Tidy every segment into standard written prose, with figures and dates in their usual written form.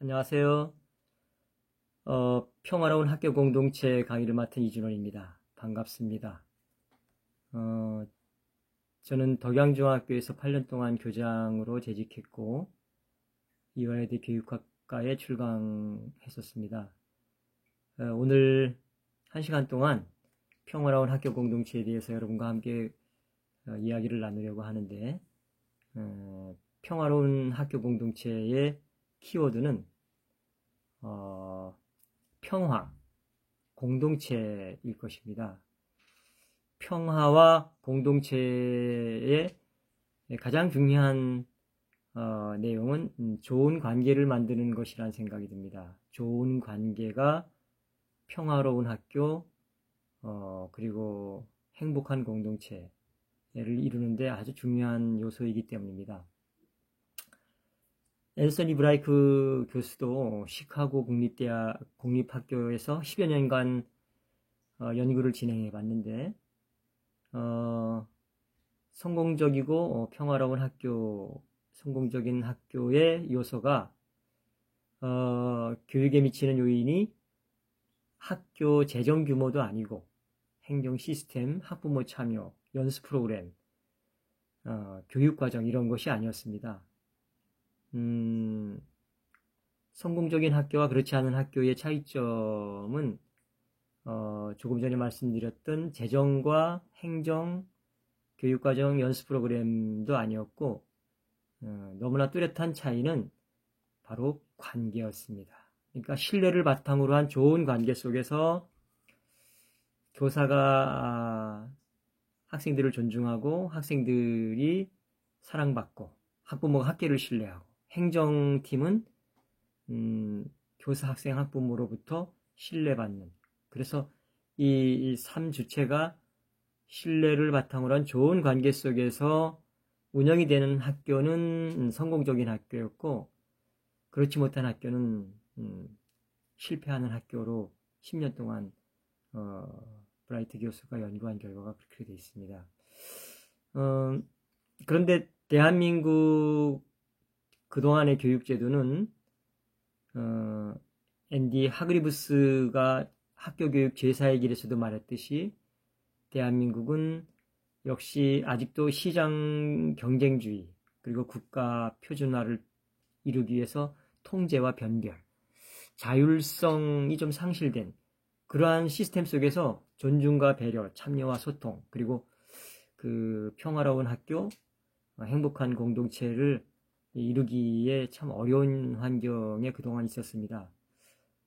안녕하세요. 평화로운 학교 공동체 강의를 맡은 이준원입니다. 반갑습니다. 저는 덕양중학교에서 8년 동안 교장으로 재직했고 이화여대 교육학과에 출강했었습니다. 오늘 1시간 동안 평화로운 학교 공동체에 대해서 여러분과 함께 이야기를 나누려고 하는데, 평화로운 학교 공동체의 키워드는 평화, 공동체일 것입니다. 평화와 공동체의 가장 중요한 내용은 좋은 관계를 만드는 것이라는 생각이 듭니다. 좋은 관계가 평화로운 학교, 그리고 행복한 공동체를 이루는데 아주 중요한 요소이기 때문입니다. 앤서니 브라이크 교수도 시카고 공립학교에서 10여 년간 연구를 진행해 봤는데, 성공적이고 평화로운 학교, 성공적인 학교의 요소가 교육에 미치는 요인이 학교 재정 규모도 아니고 행정 시스템, 학부모 참여, 연수 프로그램, 교육과정 이런 것이 아니었습니다. 성공적인 학교와 그렇지 않은 학교의 차이점은 조금 전에 말씀드렸던 재정과 행정, 교육과정, 연수 프로그램도 아니었고, 너무나 뚜렷한 차이는 바로 관계였습니다. 그러니까 신뢰를 바탕으로 한 좋은 관계 속에서 교사가 학생들을 존중하고 학생들이 사랑받고 학부모가 학교를 신뢰하고 행정팀은 교사, 학생, 학부모로부터 신뢰받는, 그래서 이 3주체가 신뢰를 바탕으로 한 좋은 관계 속에서 운영이 되는 학교는 성공적인 학교였고, 그렇지 못한 학교는 실패하는 학교로 10년 동안 브라이트 교수가 연구한 결과가 그렇게 되어 있습니다. 그런데 대한민국 그동안의 교육제도는 앤디 하그리브스가 학교교육 제사의 길에서도 말했듯이 대한민국은 역시 아직도 시장 경쟁주의, 그리고 국가 표준화를 이루기 위해서 통제와 변별, 자율성이 좀 상실된 그러한 시스템 속에서 존중과 배려, 참여와 소통, 그리고 그 평화로운 학교, 행복한 공동체를 이루기에 참 어려운 환경에 그동안 있었습니다.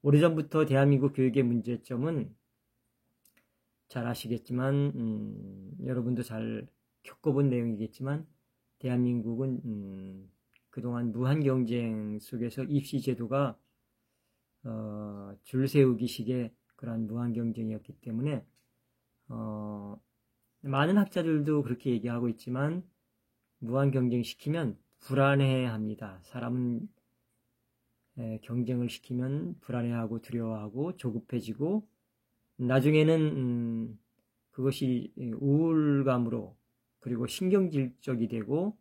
오래전부터 대한민국 교육의 문제점은 잘 아시겠지만, 여러분도 잘 겪어본 내용이겠지만, 대한민국은 그동안 무한경쟁 속에서 입시제도가 줄 세우기식의 그러한 무한경쟁이었기 때문에 많은 학자들도 그렇게 얘기하고 있지만, 무한경쟁시키면 불안해합니다. 사람은 경쟁을 시키면 불안해하고 두려워하고 조급해지고, 나중에는 그것이 우울감으로, 그리고 신경질적이 되고,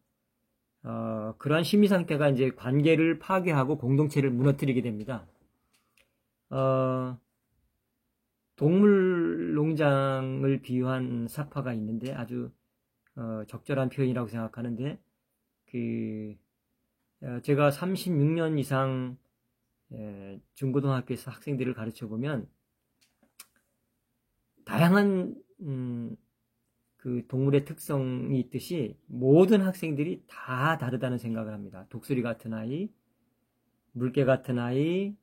그러한 심리 상태가 이제 관계를 파괴하고 공동체를 무너뜨리게 됩니다. 동물 농장을 비유한 사파가 있는데 아주 적절한 표현이라고 생각하는데, 제가 36년 이상 중고등학교에서 학생들을 가르쳐 보면 다양한 그 동물의 특성이 있듯이 모든 학생들이 다 다르다는 생각을 합니다. 독수리 같은 아이, 물개 같은 아이,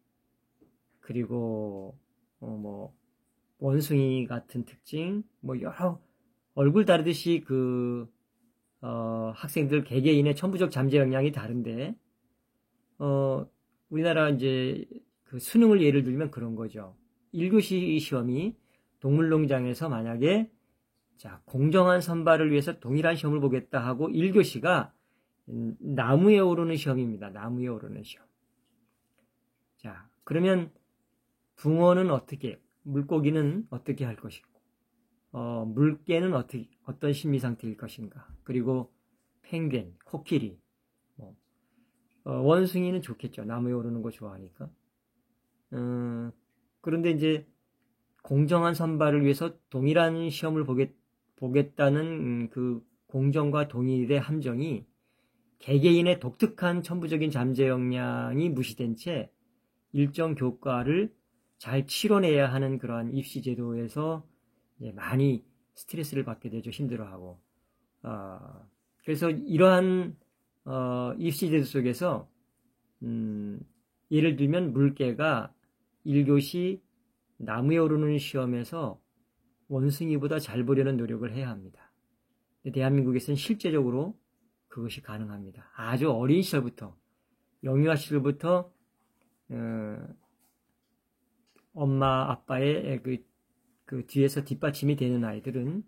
그리고 뭐 원숭이 같은 특징, 뭐 여러 얼굴 다르듯이 학생들 개개인의 천부적 잠재 역량이 다른데, 우리나라 이제 그 수능을 예를 들면 그런 거죠. 1교시 시험이 동물농장에서 만약에 공정한 선발을 위해서 동일한 시험을 보겠다 하고 1교시가 나무에 오르는 시험입니다. 나무에 오르는 시험. 자, 그러면 붕어는 어떻게, 물고기는 어떻게 할 것이고, 물개는 어떤 심리 상태일 것인가, 그리고 펭귄, 코끼리, 원숭이는 좋겠죠. 나무에 오르는 거 좋아하니까. 그런데 이제 공정한 선발을 위해서 동일한 시험을 보겠다는 그 공정과 동일의 함정이 개개인의 독특한 천부적인 잠재 역량이 무시된 채 일정 교과를 잘 치러내야 하는 그러한 입시 제도에서 많이 스트레스를 받게 되죠. 힘들어하고. 그래서 이러한 입시 제도 속에서 예를 들면 물개가 1교시 나무에 오르는 시험에서 원숭이보다 잘 보려는 노력을 해야 합니다. 대한민국에서는 실제적으로 그것이 가능합니다. 아주 어린 시절부터, 영유아 시절부터 엄마 아빠의 그 뒤에서 뒷받침이 되는 아이들은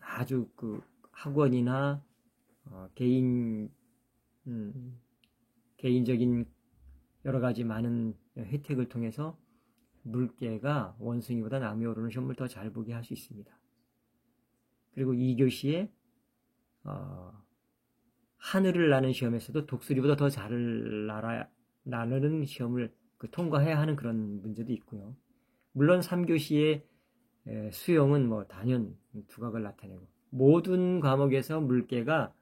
아주 그 학원이나 개인적인 여러 가지 많은 혜택을 통해서 물개가 원숭이보다 나무에 오르는 시험을 더 잘 보게 할 수 있습니다. 그리고 2교시에 하늘을 나는 시험에서도 독수리보다 더 잘 나르는 시험을 통과해야 하는 그런 문제도 있고요. 물론 3교시에 수영은 단연 두각을 나타내고 모든 과목에서 물개가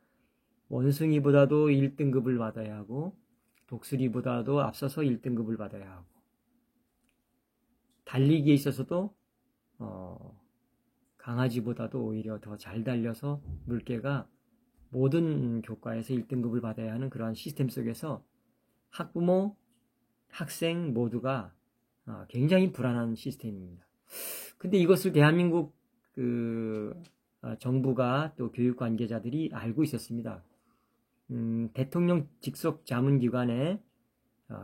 원숭이보다도 1등급을 받아야 하고 독수리보다도 앞서서 1등급을 받아야 하고 달리기에 있어서도 강아지보다도 오히려 더 잘 달려서 물개가 모든 교과에서 1등급을 받아야 하는 그러한 시스템 속에서 학부모, 학생 모두가 굉장히 불안한 시스템입니다. 근데 이것을 대한민국 정부가 또 교육 관계자들이 알고 있었습니다. 대통령 직속 자문기관에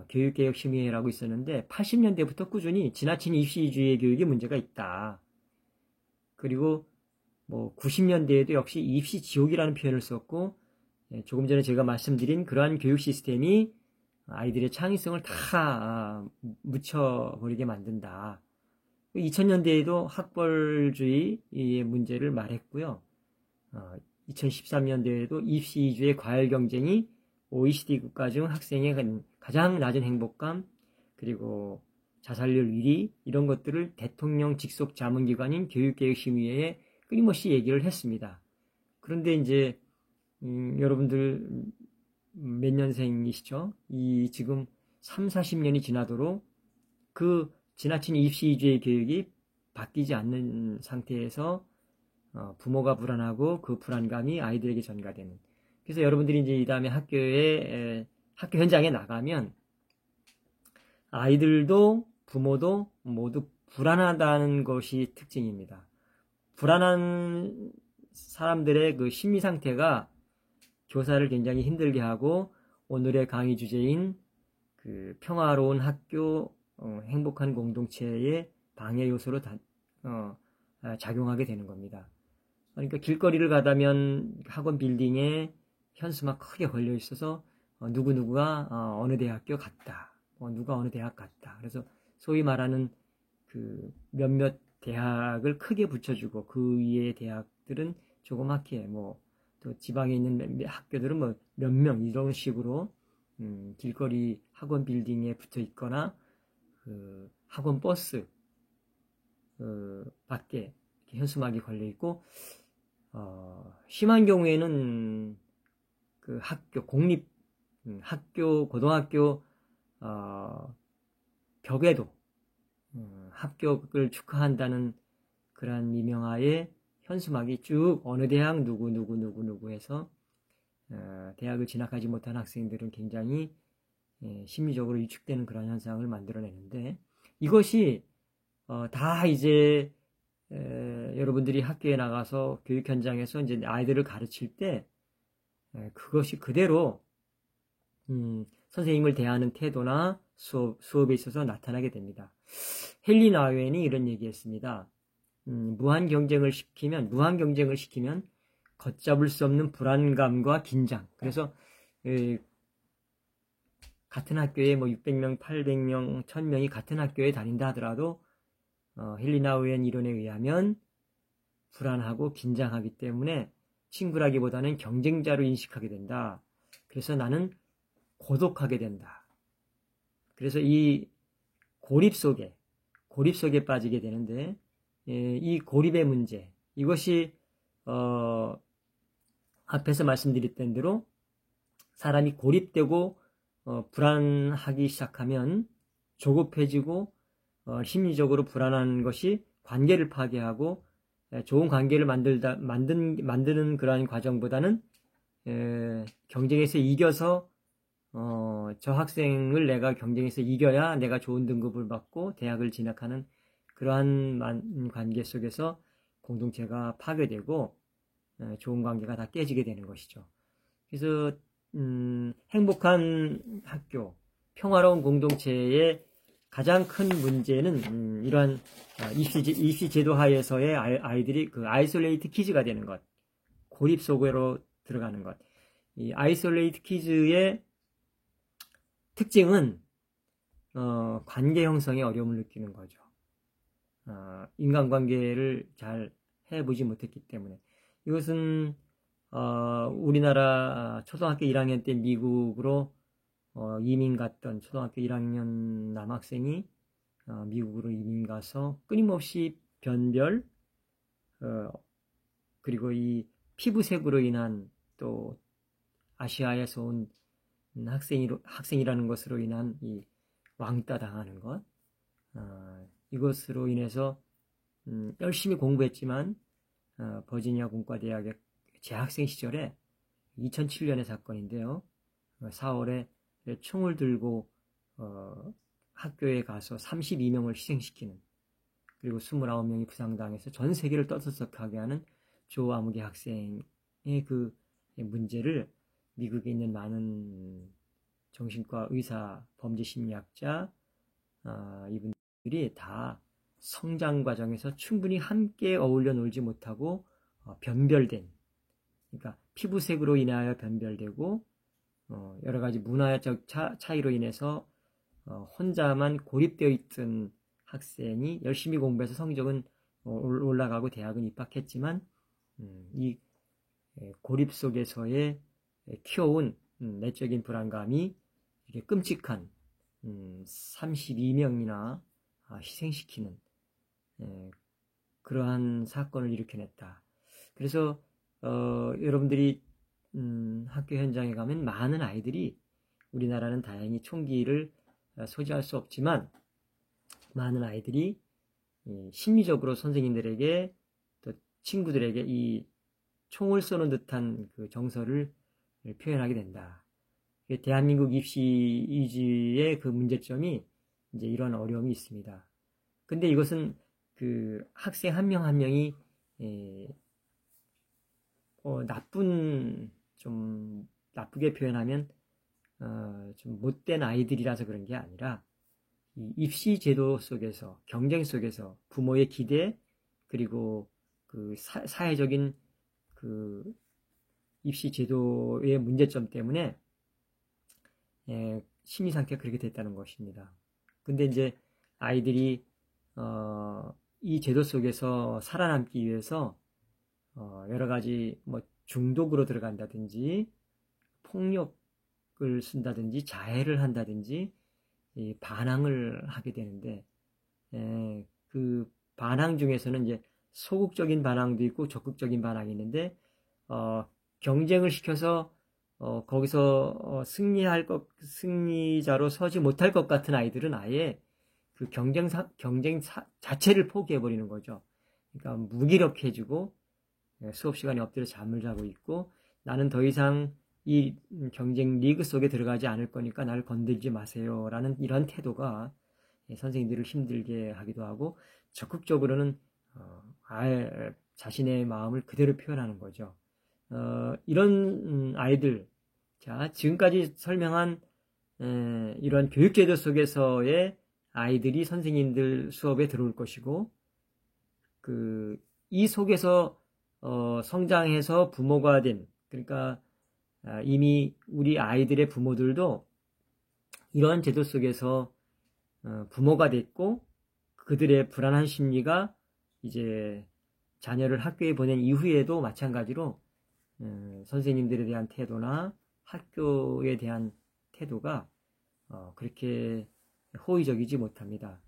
교육개혁심의회라고 있었는데 80년대부터 꾸준히 지나친 입시주의 교육에 문제가 있다. 그리고 90년대에도 역시 입시지옥이라는 표현을 썼고 조금 전에 제가 말씀드린 그러한 교육 시스템이 아이들의 창의성을 다 묻혀버리게 만든다. 2000년대에도 학벌주의의 문제를 말했고요. 2013년대에도 입시주의 과열 경쟁이 OECD 국가 중 학생의 가장 낮은 행복감 그리고 자살률 1위 이런 것들을 대통령 직속 자문기관인 교육개혁심의회에 끊임없이 얘기를 했습니다. 그런데 이제 여러분들 몇 년생이시죠? 지금 3, 40년이 지나도록 그 지나친 입시주의 교육이 바뀌지 않는 상태에서 부모가 불안하고 그 불안감이 아이들에게 전가되는. 그래서 여러분들이 이제 이 다음에 학교 현장에 나가면 아이들도 부모도 모두 불안하다는 것이 특징입니다. 불안한 사람들의 그 심리 상태가 교사를 굉장히 힘들게 하고 오늘의 강의 주제인 그 평화로운 학교, 행복한 공동체의 방해 요소로 작용하게 되는 겁니다. 그러니까 길거리를 가다면 학원 빌딩에 현수막 크게 걸려 있어서 누구누구가 어느 대학교 갔다. 누가 어느 대학 갔다. 그래서 소위 말하는 그 몇몇 대학을 크게 붙여주고 그 위의 대학들은 조그맣게 또 지방에 있는 학교들은 몇 명 이런 식으로 길거리 학원 빌딩에 붙어 있거나 그 학원 버스 밖에 이렇게 현수막이 걸려 있고 심한 경우에는 그 학교 학교 고등학교 벽에도 합격을 축하한다는 그런 미명하에 현수막이 쭉 어느 대학 누구 해서 대학을 진학하지 못한 학생들은 굉장히 심리적으로 위축되는 그런 현상을 만들어내는데 이것이 다 이제 여러분들이 학교에 나가서 교육 현장에서 이제 아이들을 가르칠 때 그것이 그대로 선생님을 대하는 태도나 수업에 있어서 나타나게 됩니다. 헨리 나우엔이 이런 얘기했습니다. 무한 경쟁을 시키면 걷잡을 수 없는 불안감과 긴장. 그래서 같은 학교에 600명, 800명, 1000명이 같은 학교에 다닌다 하더라도 헨리 나우엔 이론에 의하면 불안하고 긴장하기 때문에 친구라기보다는 경쟁자로 인식하게 된다. 그래서 나는 고독하게 된다. 그래서 이 고립 속에 빠지게 되는데, 이 고립의 문제, 이것이 앞에서 말씀드렸던 대로 사람이 고립되고 불안하기 시작하면 조급해지고 심리적으로 불안한 것이 관계를 파괴하고, 좋은 관계를 만드는 그러한 과정보다는 경쟁에서 이겨서 저 학생을 내가 경쟁에서 이겨야 내가 좋은 등급을 받고 대학을 진학하는 그러한 관계 속에서 공동체가 파괴되고 좋은 관계가 다 깨지게 되는 것이죠. 그래서 행복한 학교, 평화로운 공동체의 가장 큰 문제는 이러한 입시 제도 하에서의 아이들이 그 아이솔레이트 키즈가 되는 것, 고립 속으로 들어가는 것. 이 아이솔레이트 키즈의 특징은 관계 형성에 어려움을 느끼는 거죠. 인간관계를 잘 해보지 못했기 때문에. 이것은 우리나라 초등학교 1학년 때 미국으로 이민 갔던 초등학교 1학년 남학생이 미국으로 이민 가서 끊임없이 변별, 그리고 이 피부색으로 인한, 또 아시아에서 온 학생이라는 것으로 인한 이 왕따 당하는 것, 이것으로 인해서 열심히 공부했지만 버지니아 공과대학의 재학생 시절에 2007년의 사건인데요. 4월에 총을 들고 학교에 가서 32명을 희생시키는, 그리고 29명이 부상당해서 전 세계를 떠들썩하게 하는 조 아무개 학생의 그 문제를 미국에 있는 많은 정신과 의사, 범죄심리학자, 이분들이 다 성장 과정에서 충분히 함께 어울려 놀지 못하고 변별된, 그러니까 피부색으로 인하여 변별되고 여러 가지 문화적 차이로 인해서 혼자만 고립되어 있던 학생이 열심히 공부해서 성적은 올라가고 대학은 입학했지만 이 고립 속에서의 키워온 내적인 불안감이 이렇게 끔찍한 32명이나 희생시키는 그러한 사건을 일으켜냈다. 그래서 여러분들이 학교 현장에 가면 많은 아이들이, 우리나라는 다행히 총기를 소지할 수 없지만 많은 아이들이 심리적으로 선생님들에게 또 친구들에게 이 총을 쏘는 듯한 그 정서를 표현하게 된다. 대한민국 입시의 그 문제점이 이제 이런 어려움이 있습니다. 근데 이것은 그 학생 한 명 한 명이 좀 나쁘게 표현하면 좀 못된 아이들이라서 그런 게 아니라, 이 입시 제도 속에서, 경쟁 속에서 부모의 기대, 그리고 그 사회적인 그 입시 제도의 문제점 때문에 심리 상태가 그렇게 됐다는 것입니다. 근데 이제 아이들이 이 제도 속에서 살아남기 위해서 여러 가지 뭐 중독으로 들어간다든지 폭력을 쓴다든지 자해를 한다든지 반항을 하게 되는데, 그 반항 중에서는 이제 소극적인 반항도 있고 적극적인 반항이 있는데, 경쟁을 시켜서 거기서 승리자로 서지 못할 것 같은 아이들은 아예 그 경쟁 자체를 포기해버리는 거죠. 그러니까 무기력해지고 수업 시간에 엎드려 잠을 자고 있고, 나는 더 이상 이 경쟁 리그 속에 들어가지 않을 거니까 나를 건들지 마세요 라는 이런 태도가 선생님들을 힘들게 하기도 하고, 적극적으로는 아예 자신의 마음을 그대로 표현하는 거죠. 이런 아이들, 자, 지금까지 설명한 이런 교육제도 속에서의 아이들이 선생님들 수업에 들어올 것이고, 이 속에서 성장해서 부모가 된, 그러니까 이미 우리 아이들의 부모들도 이러한 제도 속에서 부모가 됐고, 그들의 불안한 심리가 이제 자녀를 학교에 보낸 이후에도 마찬가지로 선생님들에 대한 태도나 학교에 대한 태도가 그렇게 호의적이지 못합니다.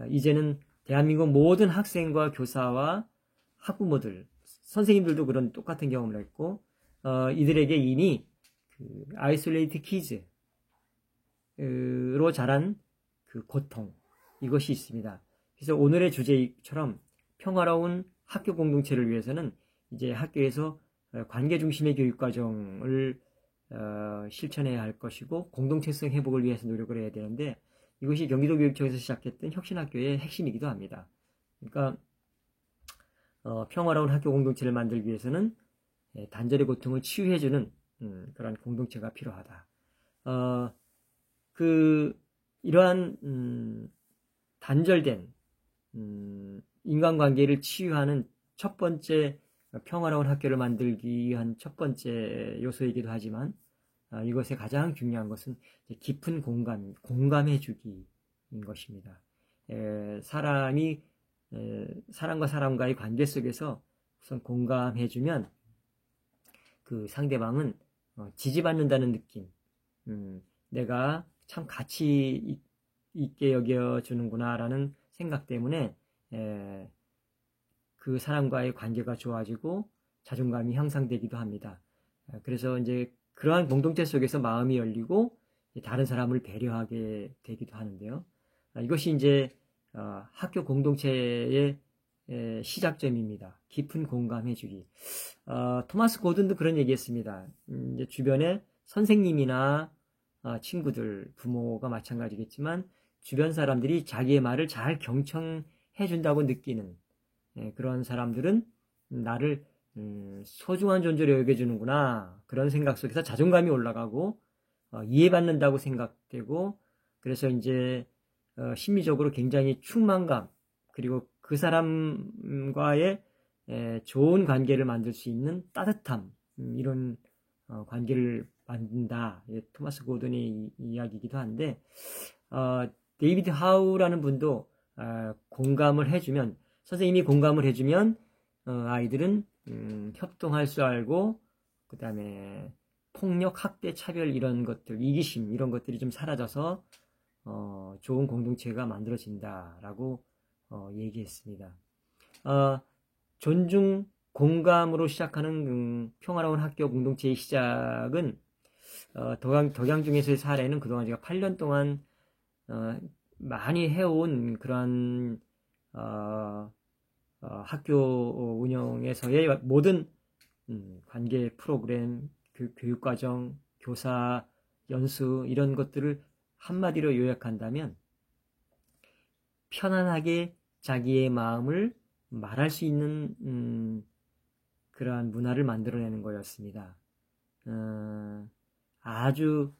이제는 대한민국 모든 학생과 교사와 학부모들, 선생님들도 그런 똑같은 경험을 했고, 이들에게 이미 그 아이솔레이트 키즈로 자란 그 고통, 이것이 있습니다. 그래서 오늘의 주제처럼 평화로운 학교 공동체를 위해서는 이제 학교에서 관계 중심의 교육 과정을 실천해야 할 것이고, 공동체성 회복을 위해서 노력을 해야 되는데, 이것이 경기도교육청에서 시작했던 혁신학교의 핵심이기도 합니다. 그러니까 평화로운 학교 공동체를 만들기 위해서는 단절의 고통을 치유해주는 그런 공동체가 필요하다. 이러한 단절된 인간관계를 치유하는 첫 번째 평화로운 학교를 만들기 위한 첫 번째 요소이기도 하지만, 이것의 가장 중요한 것은 깊은 공감해주기인 것입니다. 사람과 사람과의 관계 속에서 우선 공감해주면 그 상대방은 지지받는다는 느낌, 내가 참 가치 있게 여겨주는구나 라는 생각 때문에 그 사람과의 관계가 좋아지고 자존감이 향상되기도 합니다. 그래서 이제 그러한 공동체 속에서 마음이 열리고 다른 사람을 배려하게 되기도 하는데요. 이것이 이제 학교 공동체의 시작점입니다. 깊은 공감해주기. 토마스 고든도 그런 얘기했습니다. 이제 주변에 선생님이나 친구들, 부모가 마찬가지겠지만 주변 사람들이 자기의 말을 잘 경청해준다고 느끼는 그런 사람들은 나를 소중한 존재로 여겨주는구나, 그런 생각 속에서 자존감이 올라가고 이해받는다고 생각되고, 그래서 이제 심리적으로 굉장히 충만감, 그리고 그 사람과의 좋은 관계를 만들 수 있는 따뜻함, 이런 관계를 만든다. 토마스 고든의 이야기이기도 한데, 데이비드 하우라는 분도 공감을 해주면, 선생님이 공감을 해주면 아이들은 협동할 줄 알고, 그 다음에 폭력, 학대, 차별 이런 것들, 이기심 이런 것들이 좀 사라져서 좋은 공동체가 만들어진다라고 얘기했습니다. 존중, 공감으로 시작하는 평화로운 학교 공동체의 시작은 덕양중에서의 사례는 그동안 제가 8년 동안 많이 해온 그런 학교 운영에서의 모든 관계 프로그램, 교육과정, 교사, 연수 이런 것들을 한마디로 요약한다면 편안하게 자기의 마음을 말할 수 있는 그러한 문화를 만들어내는 거였습니다. 아주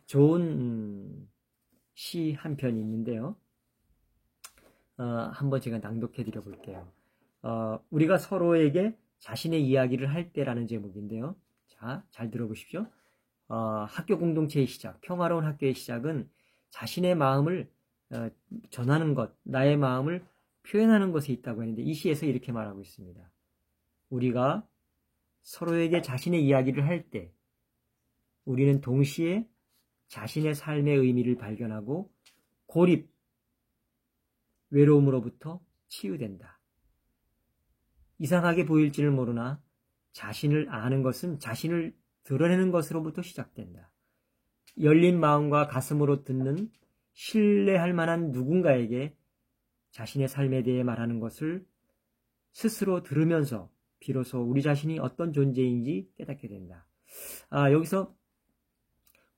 좋은 시 한 편이 있는데요. 한번 제가 낭독해 드려 볼게요. 우리가 서로에게 자신의 이야기를 할 때라는 제목인데요. 자, 잘 들어보십시오. 학교 공동체의 시작, 평화로운 학교의 시작은 자신의 마음을 전하는 것, 나의 마음을 표현하는 것에 있다고 했는데, 이 시에서 이렇게 말하고 있습니다. 우리가 서로에게 자신의 이야기를 할 때 우리는 동시에 자신의 삶의 의미를 발견하고 고립, 외로움으로부터 치유된다. 이상하게 보일지를 모르나 자신을 아는 것은 자신을 드러내는 것으로부터 시작된다. 열린 마음과 가슴으로 듣는 신뢰할 만한 누군가에게 자신의 삶에 대해 말하는 것을 스스로 들으면서 비로소 우리 자신이 어떤 존재인지 깨닫게 된다. 여기서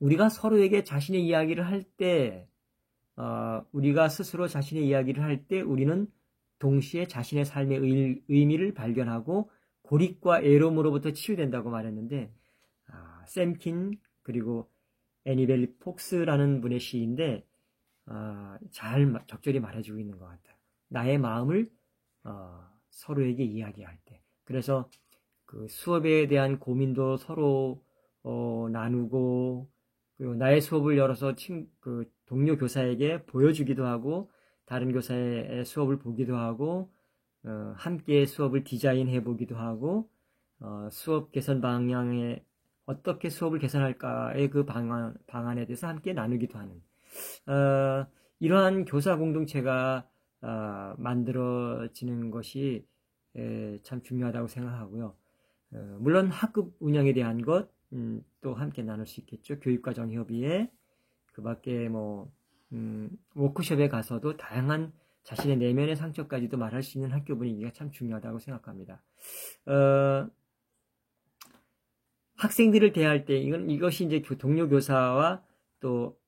우리가 서로에게 자신의 이야기를 할 때, 우리가 스스로 자신의 이야기를 할 때 우리는 동시에 자신의 삶의 의미를 발견하고 고립과 애로움으로부터 치유된다고 말했는데, 샘킨 그리고 애니벨리 폭스라는 분의 시인데 적절히 말해주고 있는 것 같아요. 나의 마음을 서로에게 이야기할 때. 그래서 그 수업에 대한 고민도 서로 나누고, 그리고 나의 수업을 열어서 그 동료 교사에게 보여주기도 하고, 다른 교사의 수업을 보기도 하고, 함께 수업을 디자인해 보기도 하고, 수업 개선 방향에 어떻게 수업을 개선할까의 그 방안에 대해서 함께 나누기도 하는 이러한 교사 공동체가 만들어지는 것이 참 중요하다고 생각하고요. 물론 학급 운영에 대한 것 또 함께 나눌 수 있겠죠. 교육과정 협의회 그 밖에 뭐 워크숍에 가서도 다양한 자신의 내면의 상처까지도 말할 수 있는 학교 분위기가 참 중요하다고 생각합니다. 학생들을 대할 때 이것이 이제 동료 교사와 또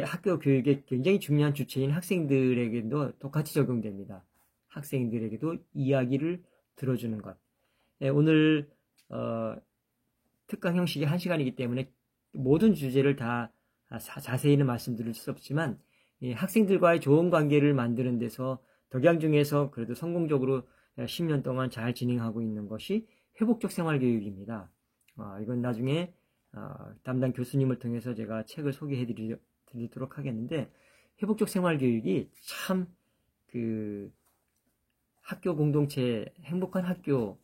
학교 교육의 굉장히 중요한 주체인 학생들에게도 똑같이 적용됩니다. 학생들에게도 이야기를 들어주는 것. 오늘 특강 형식이 1시간이기 때문에 모든 주제를 다 자세히는 말씀드릴 수 없지만 학생들과의 좋은 관계를 만드는 데서 덕양 중에서 그래도 성공적으로 10년 동안 잘 진행하고 있는 것이 회복적 생활교육입니다. 이건 나중에 담당 교수님을 통해서 제가 책을 소개해 드리도록 하겠는데 회복적 생활교육이 참 그 학교 공동체, 행복한 학교,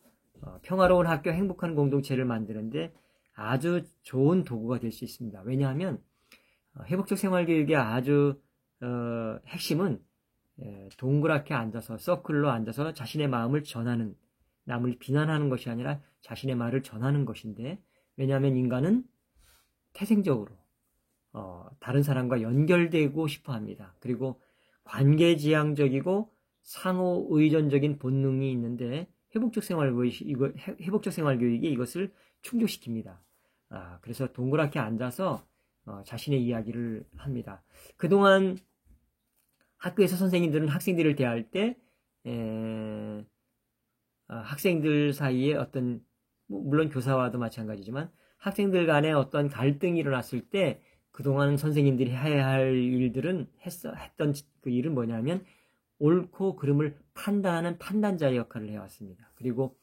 평화로운 학교, 행복한 공동체를 만드는데 아주 좋은 도구가 될 수 있습니다. 왜냐하면 회복적 생활교육의 아주 핵심은 동그랗게 앉아서 서클로 앉아서 자신의 마음을 전하는, 남을 비난하는 것이 아니라 자신의 말을 전하는 것인데, 왜냐하면 인간은 태생적으로 다른 사람과 연결되고 싶어 합니다. 그리고 관계지향적이고 상호의존적인 본능이 있는데 회복적 생활교육이 이것을 충족시킵니다. 그래서 동그랗게 앉아서 자신의 이야기를 합니다. 그동안 학교에서 선생님들은 학생들을 대할 때 학생들 사이에 어떤 물론 교사와도 마찬가지지만 학생들 간에 어떤 갈등이 일어났을 때 그동안 선생님들이 해야 할 일들은 했던 그 일은 뭐냐면 옳고 그름을 판단하는 판단자의 역할을 해왔습니다. 그리고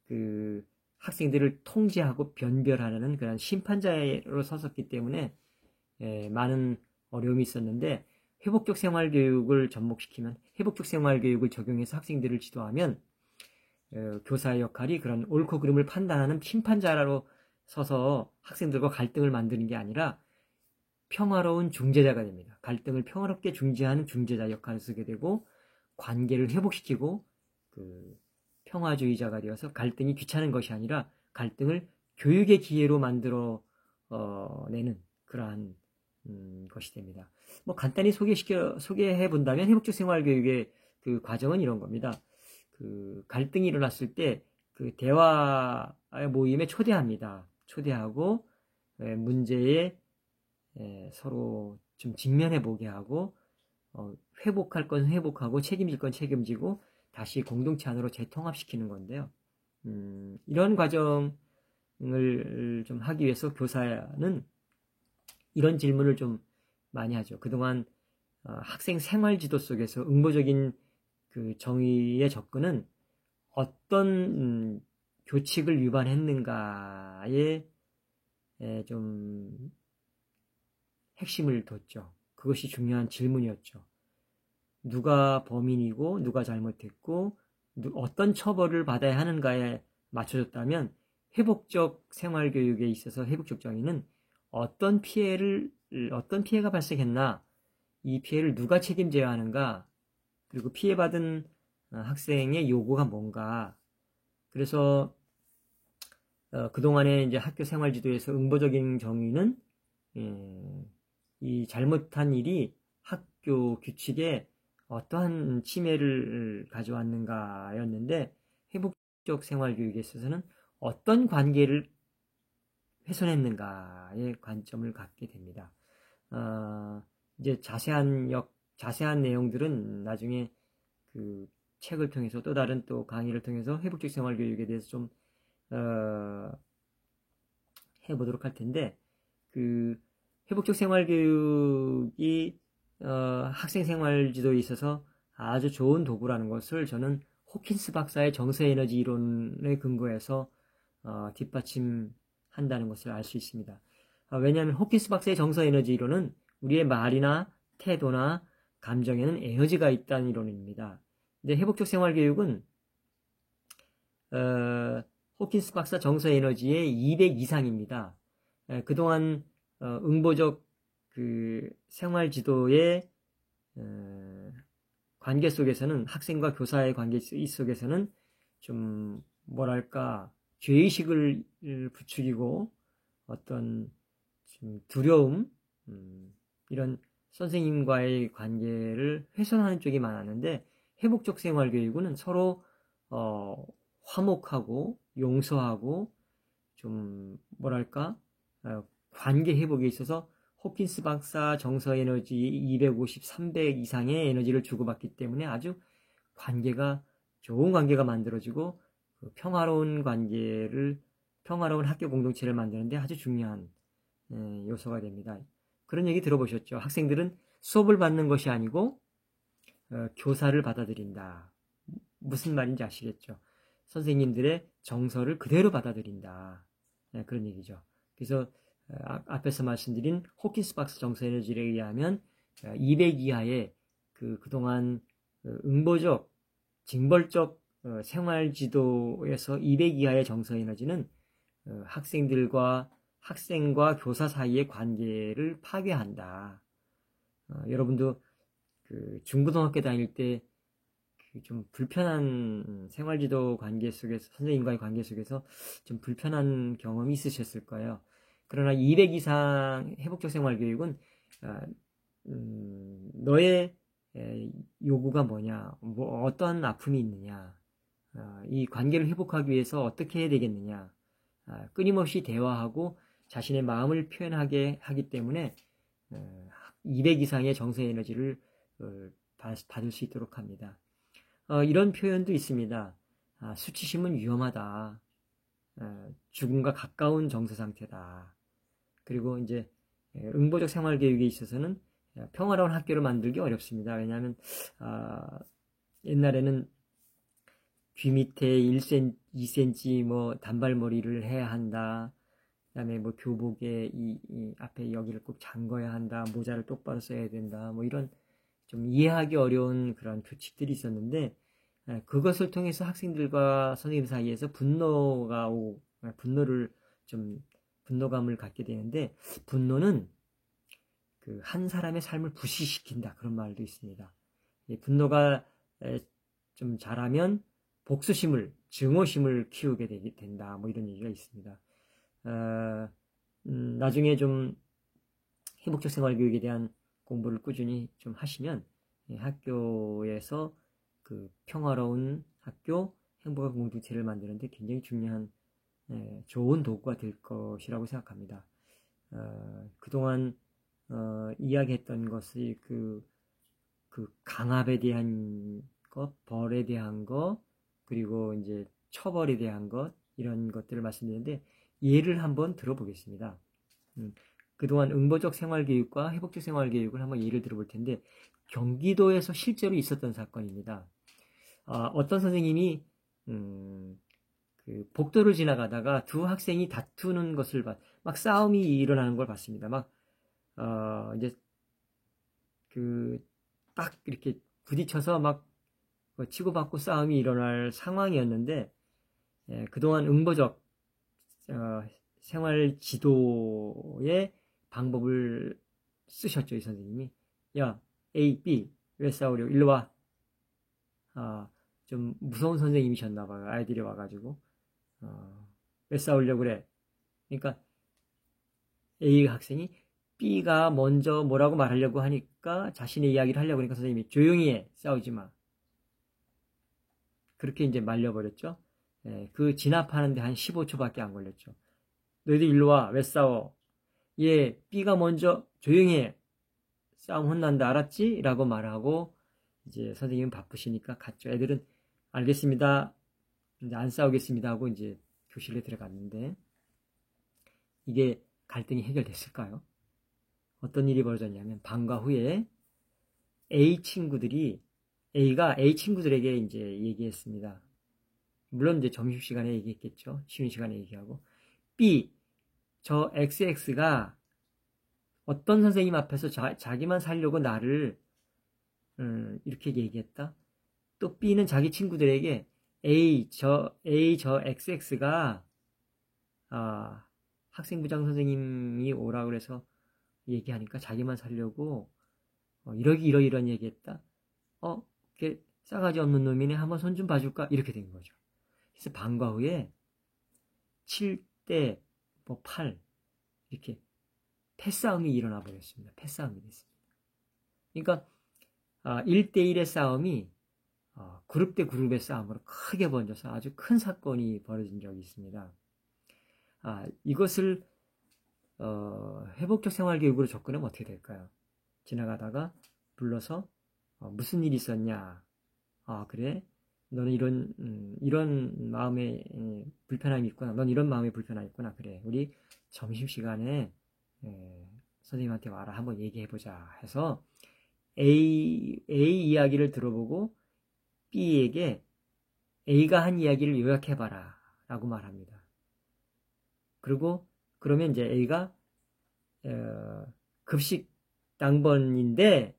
그 학생들을 통제하고 변별하는 그런 심판자로 섰었기 때문에 많은 어려움이 있었는데 회복적 생활교육을 접목시키면 회복적 생활교육을 적용해서 학생들을 지도하면 교사의 역할이 그런 옳고 그름을 판단하는 심판자로 서서 학생들과 갈등을 만드는 게 아니라 평화로운 중재자가 됩니다. 갈등을 평화롭게 중재하는 중재자 역할을 쓰게 되고 관계를 회복시키고 그 평화주의자가 되어서 갈등이 귀찮은 것이 아니라 갈등을 교육의 기회로 만들어 내는 그러한 것이 됩니다. 뭐 간단히 소개해 본다면 회복적 생활교육의 그 과정은 이런 겁니다. 그 갈등이 일어났을 때 그 대화 모임에 초대합니다. 초대하고 문제에 서로 좀 직면해 보게 하고 회복할 건 회복하고 책임질 건 책임지고 다시 공동체 안으로 재통합시키는 건데요. 이런 과정을 좀 하기 위해서 교사는 이런 질문을 좀 많이 하죠. 그동안 학생 생활 지도 속에서 응보적인 그 정의의 접근은 어떤 교칙을 위반했는가에 좀 핵심을 뒀죠. 그것이 중요한 질문이었죠. 누가 범인이고 누가 잘못했고 어떤 처벌을 받아야 하는가에 맞춰졌다면 회복적 생활교육에 있어서 회복적 정의는 어떤 피해가 발생했나, 이 피해를 누가 책임져야 하는가, 그리고 피해받은 학생의 요구가 뭔가. 그래서 그동안에 이제 학교 생활 지도에서 응보적인 정의는 이 잘못한 일이 학교 규칙에 어떠한 침해를 가져왔는가였는데 회복적 생활교육에 있어서는 어떤 관계를 훼손했는가의 관점을 갖게 됩니다. 이제 자세한 내용들은 나중에 그 책을 통해서 또 다른 또 강의를 통해서 회복적 생활교육에 대해서 좀 해보도록 할 텐데 그 회복적 생활교육이 학생 생활 지도에 있어서 아주 좋은 도구라는 것을 저는 호킨스 박사의 정서에너지 이론에 근거해서 뒷받침한다는 것을 알 수 있습니다. 왜냐하면 호킨스 박사의 정서에너지 이론은 우리의 말이나 태도나 감정에는 에너지가 있다는 이론입니다. 근데 회복적 생활교육은 호킨스 박사 정서 에너지의 200 이상입니다. 그동안 응보적 그 생활 지도의 관계 속에서는, 학생과 교사의 관계 속에서는 좀 뭐랄까 죄의식을 부추기고 어떤 좀 두려움, 이런 선생님과의 관계를 훼손하는 쪽이 많았는데, 회복적 생활교육은 서로 화목하고 용서하고 좀 뭐랄까 관계 회복에 있어서 호킨스 박사 정서 에너지 250, 300 이상의 에너지를 주고받기 때문에 아주 좋은 관계가 만들어지고, 그 평화로운 학교 공동체를 만드는데 아주 중요한 요소가 됩니다. 그런 얘기 들어보셨죠? 학생들은 수업을 받는 것이 아니고 교사를 받아들인다. 무슨 말인지 아시겠죠? 선생님들의 정서를 그대로 받아들인다. 그런 얘기죠. 그래서 앞에서 말씀드린 호킨스 박사 정서 에너지에 의하면 200 이하의 그동안 응보적, 징벌적 생활 지도에서 200 이하의 정서 에너지는 학생과 교사 사이의 관계를 파괴한다. 여러분도 그 중고등학교 다닐 때 좀 불편한 생활지도 관계 속에서, 선생님과의 관계 속에서 좀 불편한 경험이 있으셨을 거예요. 그러나 200 이상 회복적 생활교육은 너의 요구가 뭐냐, 어떠한 아픔이 있느냐, 이 관계를 회복하기 위해서 어떻게 해야 되겠느냐, 끊임없이 대화하고 자신의 마음을 표현하게 하기 때문에 200 이상의 정서 에너지를 받을 수 있도록 합니다. 이런 표현도 있습니다. 수치심은 위험하다. 죽음과 가까운 정서 상태다. 그리고 이제 응보적 생활 교육에 있어서는 평화로운 학교를 만들기 어렵습니다. 왜냐하면 옛날에는 귀 밑에 1cm, 2cm 뭐 단발머리를 해야 한다. 그다음에 뭐 교복에 이 앞에 여기를 꼭 잠궈야 한다. 모자를 똑바로 써야 된다. 뭐 이런 좀 이해하기 어려운 그런 규칙들이 있었는데, 그것을 통해서 학생들과 선생님 사이에서 분노감을 갖게 되는데, 분노는 그 한 사람의 삶을 부시시킨다, 그런 말도 있습니다. 분노가 좀 자라면 증오심을 키우게 된다, 뭐 이런 얘기가 있습니다. 나중에 좀 회복적 생활교육에 대한 공부를 꾸준히 좀 하시면 학교에서 그 평화로운 학교, 행복한 공동체를 만드는데 굉장히 중요한 좋은 도구가 될 것이라고 생각합니다. 그동안 이야기했던 것이 그 강압에 대한 것, 벌에 대한 것, 그리고 이제 처벌에 대한 것, 이런 것들을 말씀드렸는데, 예를 한번 들어보겠습니다. 그동안 응보적 생활교육과 회복적 생활교육을 한번 예를 들어볼 텐데, 경기도에서 실제로 있었던 사건입니다. 어떤 선생님이 그 복도를 지나가다가 두 학생이 다투는 것을 막 싸움이 일어나는 걸 봤습니다. 막 이제 딱 이렇게 부딪혀서 막 치고받고 싸움이 일어날 상황이었는데, 그동안 응보적 생활 지도의 방법을 쓰셨죠, 이 선생님이. 야, A, B, 왜 싸우려고? 일로 와. 좀 무서운 선생님이셨나봐요. 아이들이 와가지고. 왜 싸우려고 그래? 그러니까 A 학생이 B가 먼저 뭐라고 말하려고 하니까 자신의 이야기를 하려고 하니까 선생님이 조용히 해. 싸우지 마. 그렇게 이제 말려버렸죠. 그 진압하는데 한 15초밖에 안 걸렸죠. 너희들 일로 와. 왜 싸워? 얘 B가 먼저 조용히 해. 싸움 혼난다. 알았지? 라고 말하고 이제 선생님은 바쁘시니까 갔죠. 애들은 알겠습니다. 이제 안 싸우겠습니다 하고 이제 교실에 들어갔는데, 이게 갈등이 해결됐을까요? 어떤 일이 벌어졌냐면, 방과 후에 A가 A 친구들에게 이제 얘기했습니다. 물론 이제 점심시간에 얘기했겠죠. 쉬는 시간에 얘기하고, 저 XX가 어떤 선생님 앞에서 자기만 살려고 나를 이렇게 얘기했다. 또 B는 자기 친구들에게 A 저 XX가 학생부장 선생님이 오라 그래서 얘기하니까 자기만 살려고 이러이런 얘기했다. 이렇게 싸가지 없는 놈이네. 한번 손 좀 봐줄까? 이렇게 된 거죠. 그래서 방과 후에 7대 8 이렇게 패싸움이 일어나 버렸습니다. 패싸움이 됐습니다. 그러니까 1대1의 싸움이 그룹 대 그룹의 싸움으로 크게 번져서 아주 큰 사건이 벌어진 적이 있습니다. 이것을 회복적 생활교육으로 접근하면 어떻게 될까요? 지나가다가 불러서 무슨 일 있었냐? 그래? 너는 이런 마음에 불편함이 있구나. 넌 이런 마음에 불편함이 있구나. 그래. 우리 점심시간에 선생님한테 와라. 한번 얘기해보자. 해서 A 이야기를 들어보고 B에게 A가 한 이야기를 요약해봐라. 라고 말합니다. 그리고 그러면 이제 A가 급식 당번인데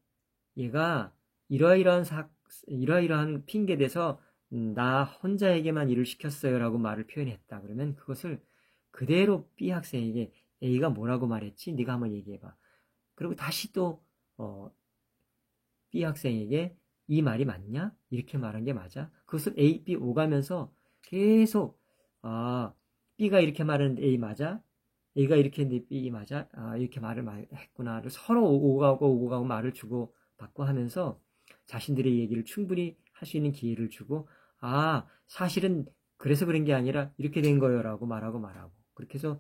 얘가 이러이러한 핑계 대서 나 혼자에게만 일을 시켰어요 라고 말을 표현했다. 그러면 그것을 그대로 B 학생에게 A가 뭐라고 말했지? 네가 한번 얘기해봐. 그리고 다시 또 B 학생에게 이 말이 맞냐? 이렇게 말한 게 맞아? 그것을 A, B 오가면서 계속 B가 이렇게 말했는데 A 맞아? A가 이렇게 했는데 B 맞아? 이렇게 말을 했구나. 서로 오고 가고 말을 주고 받고 하면서 자신들의 얘기를 충분히 할 수 있는 기회를 주고 사실은 그래서 그런 게 아니라 이렇게 된 거예요 라고 말하고 그렇게 해서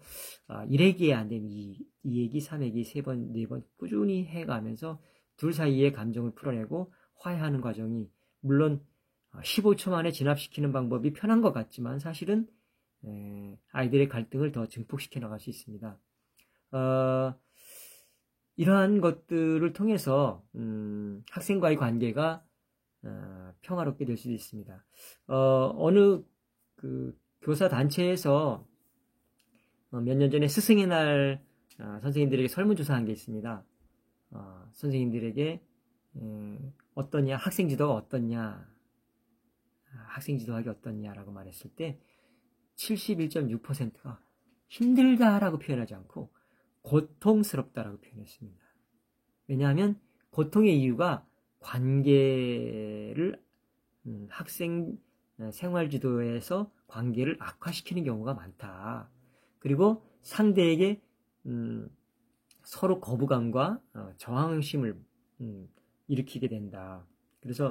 1회기에 안 된 2회기, 3회기, 3번, 4번 꾸준히 해가면서 둘 사이의 감정을 풀어내고 화해하는 과정이 물론 15초 만에 진압시키는 방법이 편한 것 같지만 사실은 아이들의 갈등을 더 증폭시켜 나갈 수 있습니다. 이러한 것들을 통해서 학생과의 관계가 평화롭게 될 수도 있습니다. 어느 그 교사 단체에서 몇 년 전에 스승의 날 선생님들에게 설문조사한 게 있습니다. 선생님들에게 어떠냐, 학생 지도가 어떠냐, 학생 지도하기 어떠냐라고 말했을 때 71.6%가 힘들다라고 표현하지 않고 고통스럽다라고 표현했습니다. 왜냐하면 고통의 이유가 관계를 학생 생활지도에서 관계를 악화시키는 경우가 많다. 그리고 상대에게 서로 거부감과 저항심을 일으키게 된다. 그래서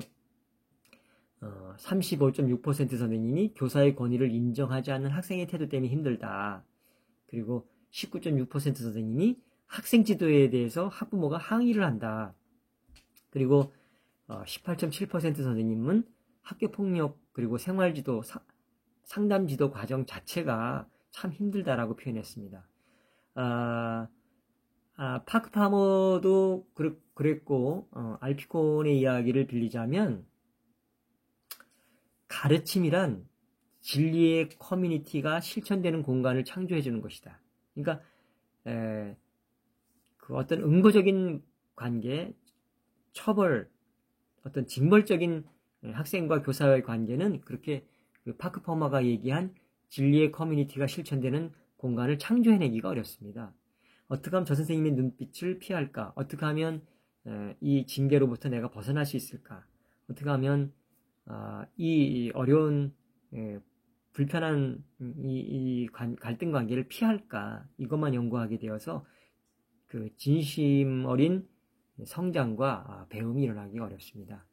35.6% 선생님이 교사의 권위를 인정하지 않는 학생의 태도 때문에 힘들다. 그리고 19.6% 선생님이 학생 지도에 대해서 학부모가 항의를 한다. 그리고 18.7% 선생님은 학교폭력 그리고 생활지도 상담지도 과정 자체가 참 힘들다라고 표현했습니다. 파크 파머도 그랬고 알피콘의 이야기를 빌리자면 가르침이란 진리의 커뮤니티가 실천되는 공간을 창조해 주는 것이다. 그러니까 그 어떤 응보적인 관계, 처벌, 어떤 징벌적인 학생과 교사의 관계는 그렇게 그 파크 파머가 얘기한 진리의 커뮤니티가 실천되는 공간을 창조해내기가 어렵습니다. 어떻게 하면 저 선생님의 눈빛을 피할까? 어떻게 하면 이 징계로부터 내가 벗어날 수 있을까? 어떻게 하면 이 어려운 불편한 이 갈등 관계를 피할까? 이것만 연구하게 되어서 그 진심 어린 성장과 배움이 일어나기 어렵습니다.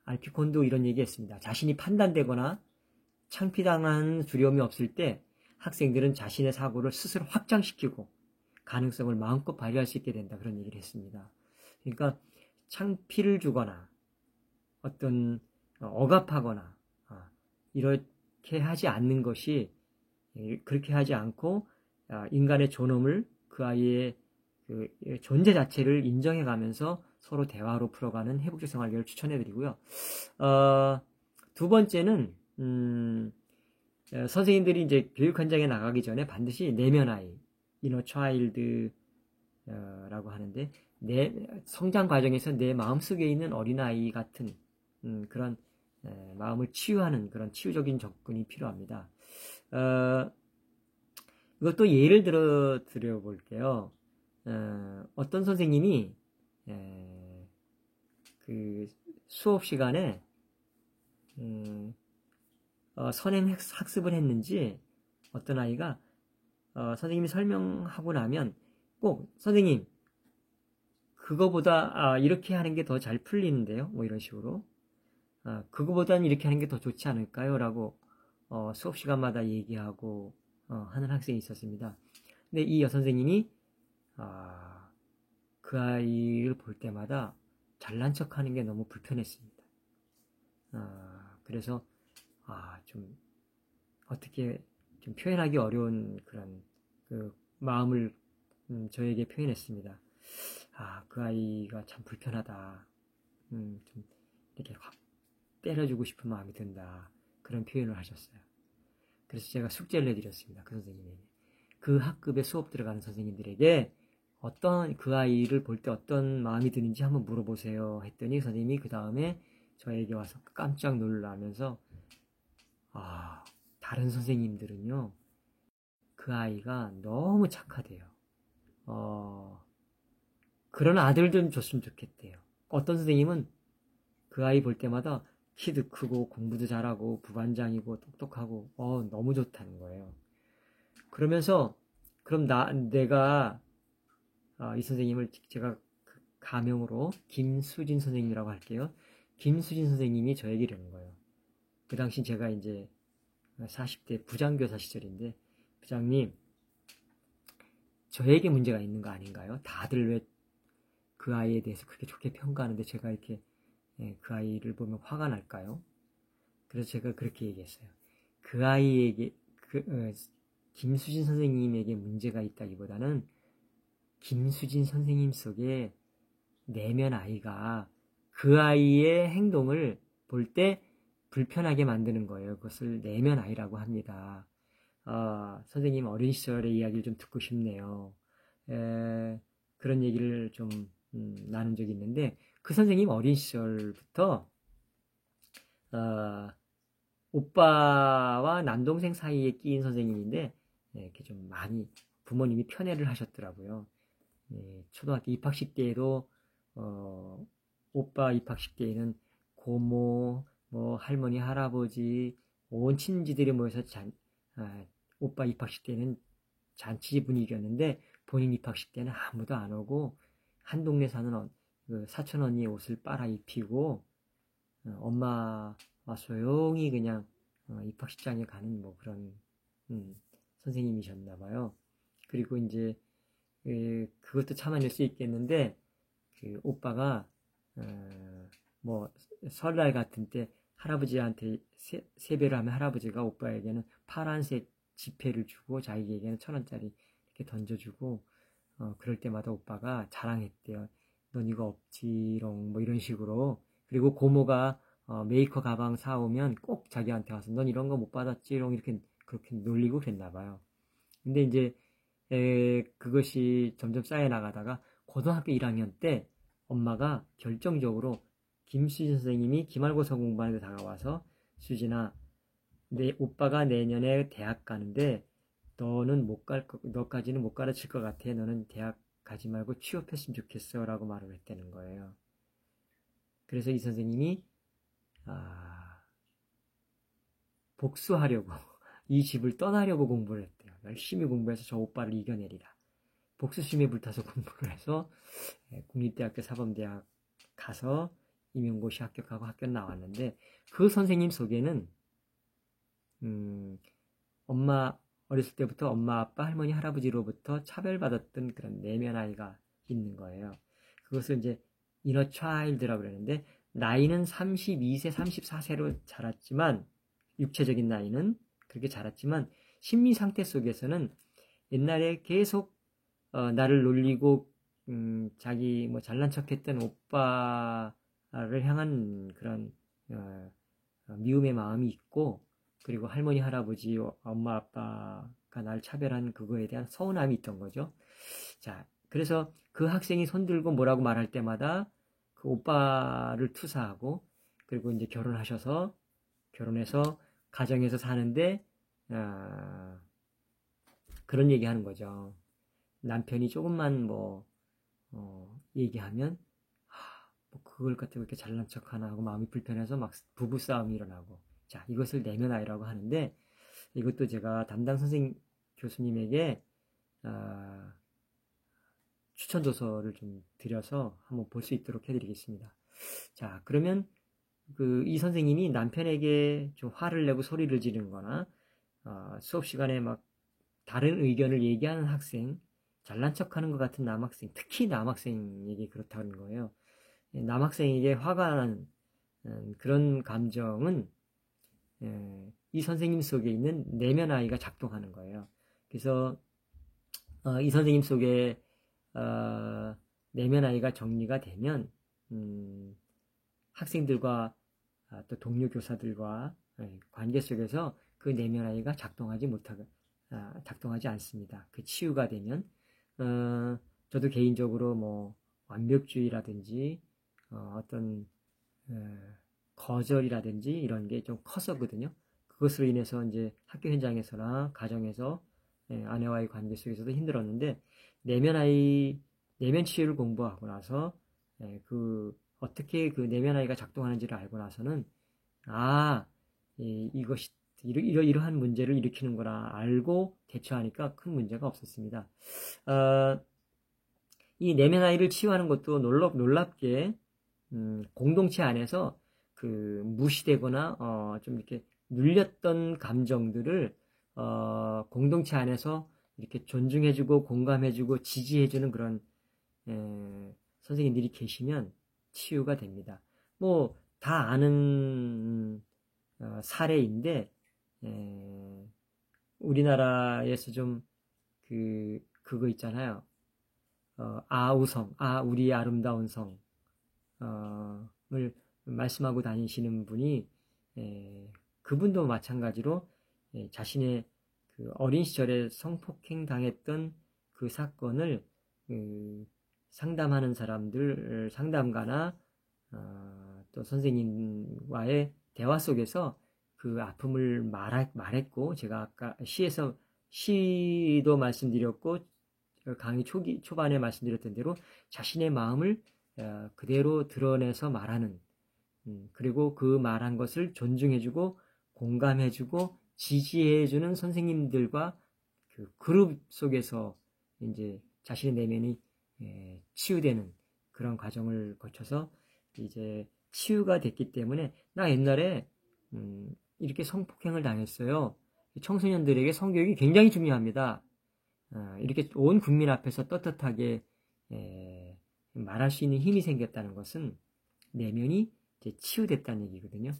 알피콘도 이런 얘기했습니다. 자신이 판단되거나 창피당한 두려움이 없을 때 학생들은 자신의 사고를 스스로 확장시키고 가능성을 마음껏 발휘할 수 있게 된다. 그런 얘기를 했습니다. 그러니까 창피를 주거나 어떤 억압하거나 이렇게 하지 않는 것이 그렇게 하지 않고 인간의 존엄을 그 아이의 그 존재 자체를 인정해가면서 서로 대화로 풀어가는 회복적 생활교육을 추천해드리고요. 두 번째는 선생님들이 이제 교육 현장에 나가기 전에 반드시 내면 아이, 이너 차일드라고 하는데 내 성장 과정에서 내 마음속에 있는 어린아이 같은 그런 마음을 치유하는 그런 치유적인 접근이 필요합니다. 이것도 예를 들어 드려볼게요. 어떤 선생님이 그 수업 시간에 선행 학습을 했는지 어떤 아이가 선생님이 설명하고 나면 꼭 선생님 그거보다 이렇게 하는 게 더 잘 풀리는데요. 뭐 이런 식으로 그거보다는 이렇게 하는 게 더 좋지 않을까요? 라고 수업 시간마다 얘기하고 하는 학생이 있었습니다. 근데 이 여선생님이 그 아이를 볼 때마다 잘난 척하는 게 너무 불편했습니다. 그래서 좀 어떻게 좀 표현하기 어려운 그런 그 마음을 저에게 표현했습니다. 그 아이가 참 불편하다. 좀 이렇게 확 때려주고 싶은 마음이 든다. 그런 표현을 하셨어요. 그래서 제가 숙제를 내드렸습니다. 그 선생님에게. 그 학급에 수업 들어가는 선생님들에게 그 아이를 볼 때 어떤 마음이 드는지 한번 물어보세요. 했더니 선생님이 그 다음에 저에게 와서 깜짝 놀라면서 다른 선생님들은요, 그 아이가 너무 착하대요. 그런 아들 좀 줬으면 좋겠대요. 어떤 선생님은 그 아이 볼 때마다 키도 크고 공부도 잘하고 부반장이고 똑똑하고 너무 좋다는 거예요. 그러면서 그럼 내가 이 선생님을 제가 가명으로 김수진 선생님이라고 할게요. 김수진 선생님이 저에게 이러는 거예요. 그 당시 제가 이제 40대 부장교사 시절인데, 부장님, 저에게 문제가 있는 거 아닌가요? 다들 왜 그 아이에 대해서 그렇게 좋게 평가하는데 제가 이렇게 그 아이를 보면 화가 날까요? 그래서 제가 그렇게 얘기했어요. 그 아이에게 김수진 선생님에게 문제가 있다기보다는 김수진 선생님 속에 내면 아이가 그 아이의 행동을 볼 때 불편하게 만드는 거예요. 그것을 내면 아이라고 합니다. 선생님 어린 시절의 이야기를 좀 듣고 싶네요. 그런 얘기를 좀 나눈 적이 있는데, 그 선생님 어린 시절부터 오빠와 남동생 사이에 끼인 선생님인데 이렇게 좀 많이 부모님이 편애를 하셨더라고요. 초등학교 입학식 때에도 오빠 입학식 때에는 고모, 뭐 할머니, 할아버지, 온 친지들이 모여서 오빠 입학식 때는 잔치 분위기였는데 본인 입학식 때는 아무도 안 오고 한 동네 사는 그 사촌 언니의 옷을 빨아 입히고 엄마와 조용히 그냥 입학식장에 가는 뭐 그런 선생님이셨나 봐요. 그리고 이제 그것도 참아낼 수 있겠는데 그 오빠가 뭐 설날 같은 때 할아버지한테 세배를 하면 할아버지가 오빠에게는 파란색 지폐를 주고 자기에게는 1,000원짜리 이렇게 던져주고 그럴 때마다 오빠가 자랑했대요. 넌 이거 없지롱 뭐 이런 식으로. 그리고 고모가 메이커 가방 사오면 꼭 자기한테 와서 넌 이런 거 못 받았지롱 이렇게 그렇게 놀리고 그랬나 봐요. 근데 이제 그것이 점점 쌓여 나가다가 고등학교 1학년 때 엄마가 결정적으로 김수진 선생님이 기말고사 공부하는데 다가와서 수진아, 내 오빠가 내년에 대학 가는데 너까지는 못 가르칠 것 같아. 너는 대학 가지 말고 취업했으면 좋겠어 라고 말을 했다는 거예요. 그래서 이 선생님이 복수하려고 이 집을 떠나려고 공부를 했대요. 열심히 공부해서 저 오빠를 이겨내리라. 복수심에 불타서 공부를 해서 국립대학교 사범대학 가서 임용고시 합격하고 학교 나왔는데, 그 선생님 속에는 어렸을 때부터 엄마, 아빠, 할머니, 할아버지로부터 차별받았던 그런 내면 아이가 있는 거예요. 그것을 이제 이너 차일드라고 그러는데, 나이는 32세, 34세로 자랐지만, 육체적인 나이는 그렇게 자랐지만, 심리 상태 속에서는 옛날에 계속 나를 놀리고 자기 뭐 잘난 척했던 오빠를 향한 그런 미움의 마음이 있고, 그리고 할머니, 할아버지, 엄마, 아빠가 날 차별한 그거에 대한 서운함이 있던 거죠. 자, 그래서 그 학생이 손들고 뭐라고 말할 때마다 그 오빠를 투사하고, 그리고 이제 결혼해서 가정에서 사는데 그런 얘기하는 거죠. 남편이 조금만 얘기하면 뭐 그걸 갖다가 이렇게 잘난 척하나 하고 마음이 불편해서 막 부부 싸움이 일어나고. 자, 이것을 내면아이라고 하는데, 이것도 제가 담당 선생 교수님에게 추천 도서를 좀 드려서 한번 볼 수 있도록 해드리겠습니다. 자, 그러면 이 선생님이 남편에게 좀 화를 내고 소리를 지르거나 수업 시간에 막 다른 의견을 얘기하는 학생, 잘난 척하는 것 같은 남학생, 특히 남학생에게 그렇다는 거예요. 남학생에게 화가 나는 그런 감정은 이 선생님 속에 있는 내면 아이가 작동하는 거예요. 그래서 이 선생님 속에 내면 아이가 정리가 되면 학생들과 또 동료 교사들과 관계 속에서 그 내면 아이가 작동하지 않습니다. 그 치유가 되면 저도 개인적으로 뭐 완벽주의라든지 어떤 거절이라든지 이런 게 좀 컸었거든요. 그것으로 인해서 이제 학교 현장에서나 가정에서 아내와의 관계 속에서도 힘들었는데 내면 치유를 공부하고 나서 어떻게 그 내면 아이가 작동하는지를 알고 나서는 이것이 이러한 문제를 일으키는 거라 알고 대처하니까 큰 문제가 없었습니다. 이 내면 아이를 치유하는 것도 놀랍게 공동체 안에서 무시되거나 좀 이렇게 눌렸던 감정들을 공동체 안에서 이렇게 존중해주고 공감해주고 지지해주는 그런 선생님들이 계시면 치유가 됩니다. 뭐 다 아는 사례인데 우리나라에서 좀 그거 있잖아요. 아우성, 우리의 아름다운 성을 말씀하고 다니시는 분이 그분도 마찬가지로 자신의 어린 시절에 성폭행 당했던 그 사건을 상담하는 사람들, 상담가나 또 선생님과의 대화 속에서 그 아픔을 말했고, 제가 아까 시도 말씀드렸고, 강의 초반에 말씀드렸던 대로 자신의 마음을 그대로 드러내서 말하는, 그리고 그 말한 것을 존중해주고 공감해주고 지지해주는 선생님들과 그 그룹 속에서 이제 자신의 내면이 치유되는 그런 과정을 거쳐서 이제 치유가 됐기 때문에 나 옛날에 이렇게 성폭행을 당했어요. 청소년들에게 성교육이 굉장히 중요합니다. 이렇게 온 국민 앞에서 떳떳하게 말할 수 있는 힘이 생겼다는 것은 내면이 이제 치유됐다는 얘기거든요.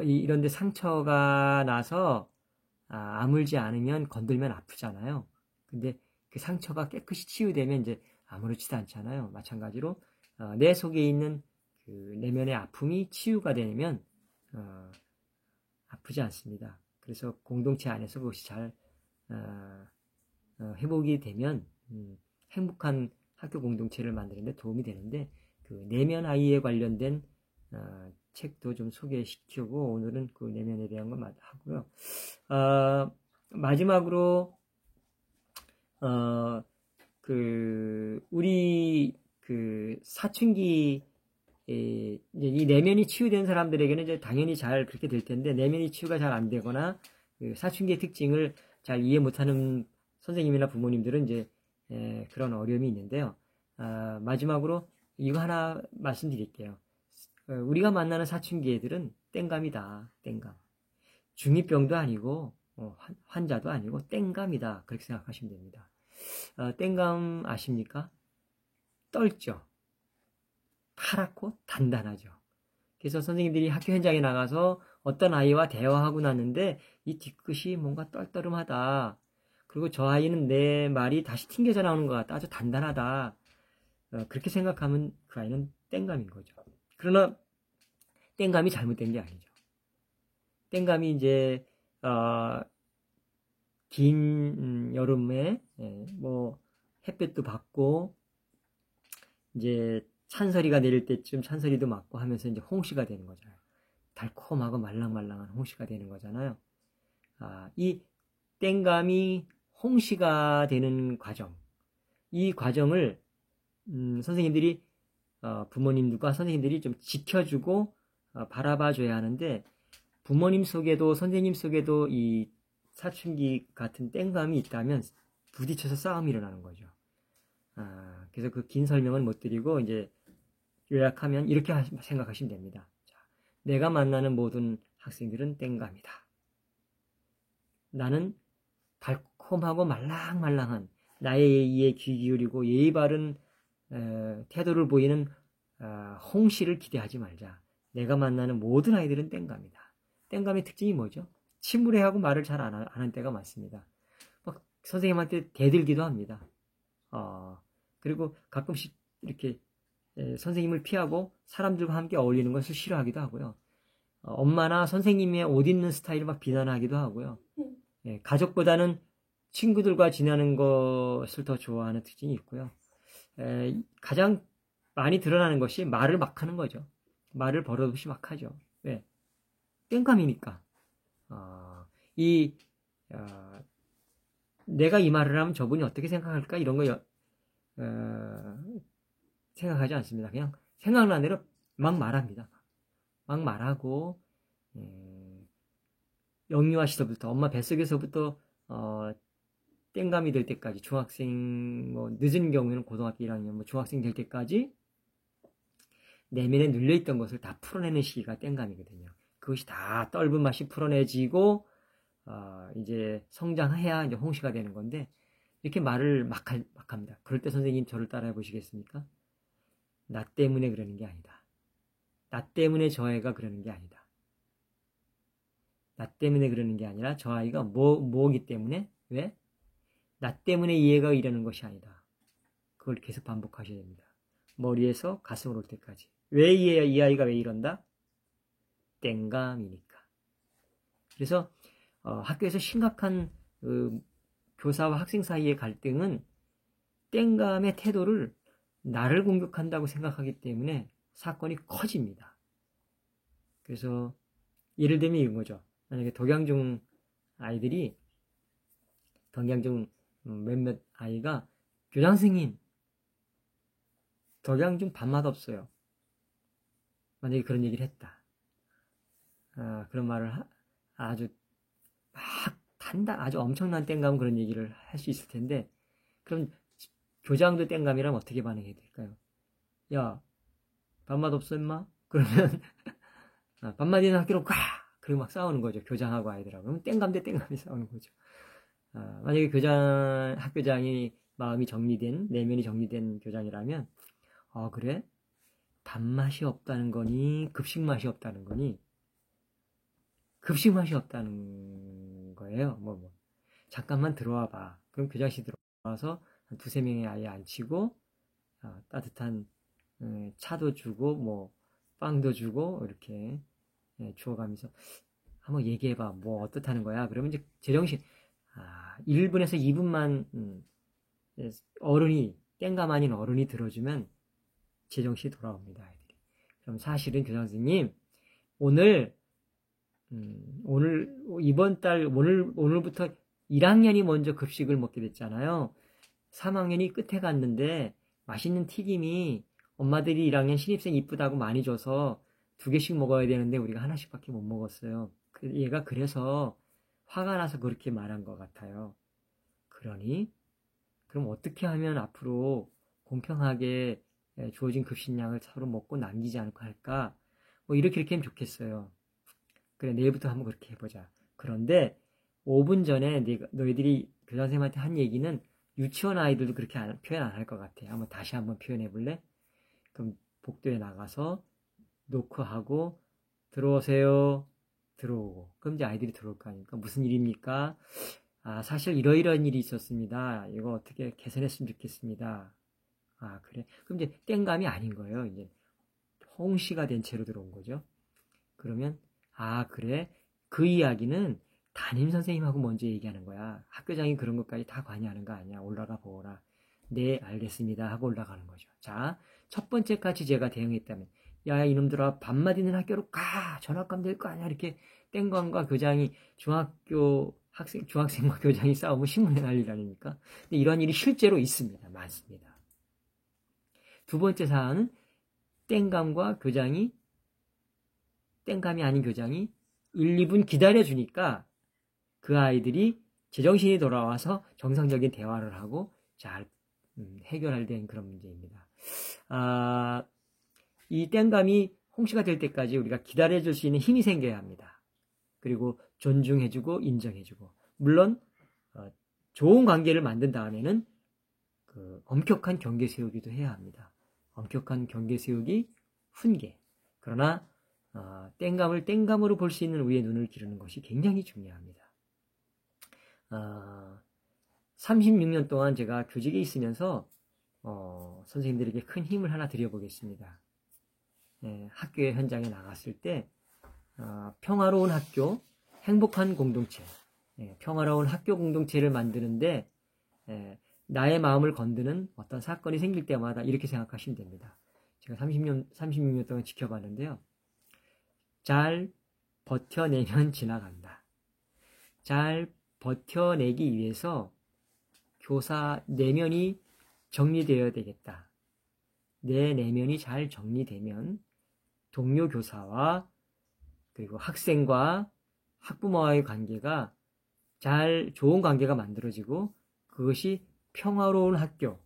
이런데 상처가 나서 아물지 않으면 건들면 아프잖아요. 근데 그 상처가 깨끗이 치유되면 이제 아무렇지도 않잖아요. 마찬가지로 내 속에 있는 그 내면의 아픔이 치유가 되면 아프지 않습니다. 그래서 공동체 안에서 그것이 잘 회복이 되면 행복한 학교 공동체를 만드는 데 도움이 되는데 그 내면 아이에 관련된 책도 좀 소개시키고 오늘은 그 내면에 대한 거 하고요. 마지막으로 우리 사춘기 이 내면이 치유된 사람들에게는 이제 당연히 잘 그렇게 될 텐데 내면이 치유가 잘 안 되거나 사춘기의 특징을 잘 이해 못하는 선생님이나 부모님들은 이제 그런 어려움이 있는데요. 마지막으로 이거 하나 말씀드릴게요. 우리가 만나는 사춘기 애들은 땡감이다. 땡감. 중2병도 아니고 환자도 아니고 땡감이다. 그렇게 생각하시면 됩니다. 땡감 아십니까? 떨죠. 파랗고 단단하죠. 그래서 선생님들이 학교 현장에 나가서 어떤 아이와 대화하고 났는데 이 뒤끝이 뭔가 떨떠름하다. 그리고 저 아이는 내 말이 다시 튕겨져 나오는 것 같다. 아주 단단하다. 그렇게 생각하면 그 아이는 땡감인 거죠. 그러나 땡감이 잘못된 게 아니죠. 땡감이 이제 긴 여름에 뭐 햇볕도 받고 이제 찬설이가 내릴 때쯤 찬설이도 맞고 하면서 이제 홍시가 되는 거잖아요. 달콤하고 말랑말랑한 홍시가 되는 거잖아요. 이 땡감이 홍시가 되는 과정, 이 과정을 선생님들이 부모님들과 선생님들이 좀 지켜주고 바라봐줘야 하는데, 부모님 속에도 선생님 속에도 이 사춘기 같은 땡감이 있다면 부딪혀서 싸움이 일어나는 거죠. 그래서 그 긴 설명은 못 드리고 이제 요약하면 이렇게 생각하시면 됩니다. 자, 내가 만나는 모든 학생들은 땡감이다. 나는 달콤하고 말랑말랑한 나의 예의에 귀 기울이고 예의 바른 태도를 보이는 홍시를 기대하지 말자. 내가 만나는 모든 아이들은 땡감이다. 땡감의 특징이 뭐죠? 침울해하고 말을 잘 안 하는 때가 많습니다. 막 선생님한테 대들기도 합니다. 그리고 가끔씩 이렇게 선생님을 피하고 사람들과 함께 어울리는 것을 싫어하기도 하고요. 엄마나 선생님의 옷 입는 스타일을 막 비난하기도 하고요. 가족보다는 친구들과 지내는 것을 더 좋아하는 특징이 있고요. 가장 많이 드러나는 것이 말을 막 하는 거죠. 말을 버릇없이 막 하죠. 왜? 땡감이니까. 내가 이 말을 하면 저분이 어떻게 생각할까? 이런 거 생각하지 않습니다. 그냥 생각나는 대로 막 말합니다. 막 말하고, 영유아 시절부터, 엄마 뱃속에서부터, 땡감이 될 때까지, 중학생, 늦은 경우에는 고등학교 1학년, 중학생 될 때까지 내면에 눌려있던 것을 다 풀어내는 시기가 땡감이거든요. 그것이 다 떫은 맛이 풀어내지고, 이제 성장해야 이제 홍시가 되는 건데, 이렇게 말을 막 합니다. 그럴 때 선생님 저를 따라해 보시겠습니까? 나 때문에 그러는 게 아니다. 나 때문에 저 애가 그러는 게 아니다. 나 때문에 그러는 게 아니라 저 아이가 뭐기 때문에? 왜? 나 때문에 이 애가 이러는 것이 아니다. 그걸 계속 반복하셔야 됩니다. 머리에서 가슴으로 올 때까지. 왜 이 아이가 왜 이런다? 땡감이니까. 그래서 학교에서 심각한 교사와 학생 사이의 갈등은 땡감의 태도를 나를 공격한다고 생각하기 때문에 사건이 커집니다. 그래서 예를 들면 이런 거죠. 만약에 덕양중 몇몇 아이가 교장 선생님, 덕양중 밥맛 없어요. 만약에 그런 얘기를 했다. 그런 말을 아주 아주 엄청난 땡감 그런 얘기를 할 수 있을 텐데, 그럼 교장도 땡감이라면 어떻게 반응해야 될까요? 야, 밥맛 없어 임마? 그러면 밥맛 있는 학교로 가! 그리고 막 싸우는 거죠. 교장하고 아이들하고. 그럼 땡감 대 땡감이 싸우는 거죠. 만약에 학교장이 마음이 정리된, 내면이 정리된 교장이라면, 그래? 밥맛이 없다는 거니, 급식 맛이 없다는 거니, 급식 맛이 없다는 거예요. 잠깐만 들어와 봐. 그럼 교장실에 들어와서 한 2-3명의 아이 앉히고, 따뜻한 차도 주고, 빵도 주고, 이렇게 주워가면서 한번 얘기해봐. 어떻다는 거야? 그러면 이제 제정신, 1분에서 2분만 땡감 아닌 어른이 들어주면 제정신이 돌아옵니다. 아이들이. 그럼 사실은 교장 선생님, 오늘부터 1학년이 먼저 급식을 먹게 됐잖아요. 3학년이 끝에 갔는데 맛있는 튀김이 엄마들이 1학년 신입생 이쁘다고 많이 줘서 2개씩 먹어야 되는데 우리가 하나씩밖에 못 먹었어요. 얘가 그래서 화가 나서 그렇게 말한 것 같아요. 그럼 어떻게 하면 앞으로 공평하게 주어진 급식량을 서로 먹고 남기지 않고 할까? 이렇게 하면 좋겠어요. 그래, 내일부터 한번 그렇게 해보자. 그런데 5분 전에 너희들이 교장 선생님한테 한 얘기는 유치원 아이들도 그렇게 표현 안 할 것 같아. 다시 한번 표현해 볼래? 그럼 복도에 나가서 노크하고 들어오세요. 들어오고. 그럼 이제 아이들이 들어올 거 아닙니까? 무슨 일입니까? 사실 이러이러한 일이 있었습니다. 이거 어떻게 개선했으면 좋겠습니다. 그래. 그럼 이제 땡감이 아닌 거예요. 이제 홍시가 된 채로 들어온 거죠. 그러면 그래. 그 이야기는 담임 선생님하고 먼저 얘기하는 거야. 학교장이 그런 것까지 다 관여하는 거 아니야. 올라가 보라. 네, 알겠습니다 하고 올라가는 거죠. 자, 첫 번째까지 제가 대응했다면, 야, 이놈들아, 밤낮 있는 학교로 가! 전학가면 될 거 아니야? 이렇게 땡감과 교장이 중학생과 교장이 싸우면 신문에 난리 아닙니까? 근데 이런 일이 실제로 있습니다. 많습니다. 두 번째 사안은 땡감과 교장이, 땡감이 아닌 교장이 1, 2분 기다려주니까 그 아이들이 제정신이 돌아와서 정상적인 대화를 하고 잘 해결된 그런 문제입니다. 이 땡감이 홍시가 될 때까지 우리가 기다려줄 수 있는 힘이 생겨야 합니다. 그리고 존중해주고 인정해주고, 물론 좋은 관계를 만든 다음에는 그 엄격한 경계 세우기도 해야 합니다. 엄격한 경계 세우기, 훈계. 그러나 땡감을 땡감으로 볼 수 있는 우리의 눈을 기르는 것이 굉장히 중요합니다. 36년 동안 제가 교직에 있으면서 선생님들에게 큰 힘을 하나 드려보겠습니다. 학교의 현장에 나갔을 때 평화로운 학교, 행복한 공동체, 평화로운 학교 공동체를 만드는데 나의 마음을 건드는 어떤 사건이 생길 때마다 이렇게 생각하시면 됩니다. 제가 36년 동안 지켜봤는데요. 잘 버텨내면 지나간다. 잘 버텨내기 위해서 교사 내면이 정리되어야 되겠다. 내 내면이 잘 정리되면 동료 교사와 그리고 학생과 학부모와의 관계가 좋은 관계가 만들어지고 그것이 평화로운 학교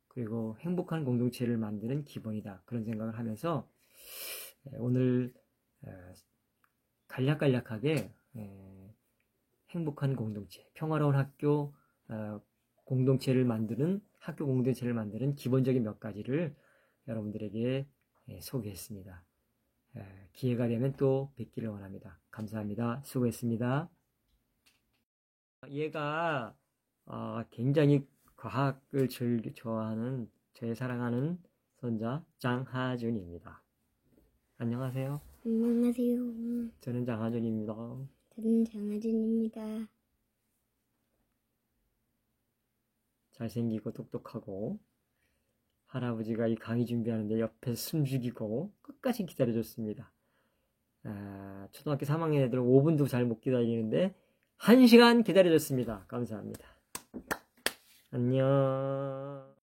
그리고 행복한 공동체를 만드는 기본이다. 그런 생각을 하면서 오늘 간략간략하게 행복한 공동체, 평화로운 학교 공동체를 만드는 학교 공동체를 만드는 기본적인 몇 가지를 여러분들에게 소개했습니다. 기회가 되면 또 뵙기를 원합니다. 감사합니다. 수고했습니다. 얘가 굉장히 과학을 좋아하는 제 사랑하는 손자 장하준입니다. 안녕하세요. 안녕하세요. 저는 장하준입니다. 저는 장하준입니다. 잘생기고 똑똑하고 할아버지가 이 강의 준비하는데 옆에서 숨 죽이고 끝까지 기다려줬습니다. 초등학교 3학년 애들은 5분도 잘 못 기다리는데 1시간 기다려줬습니다. 감사합니다. 안녕.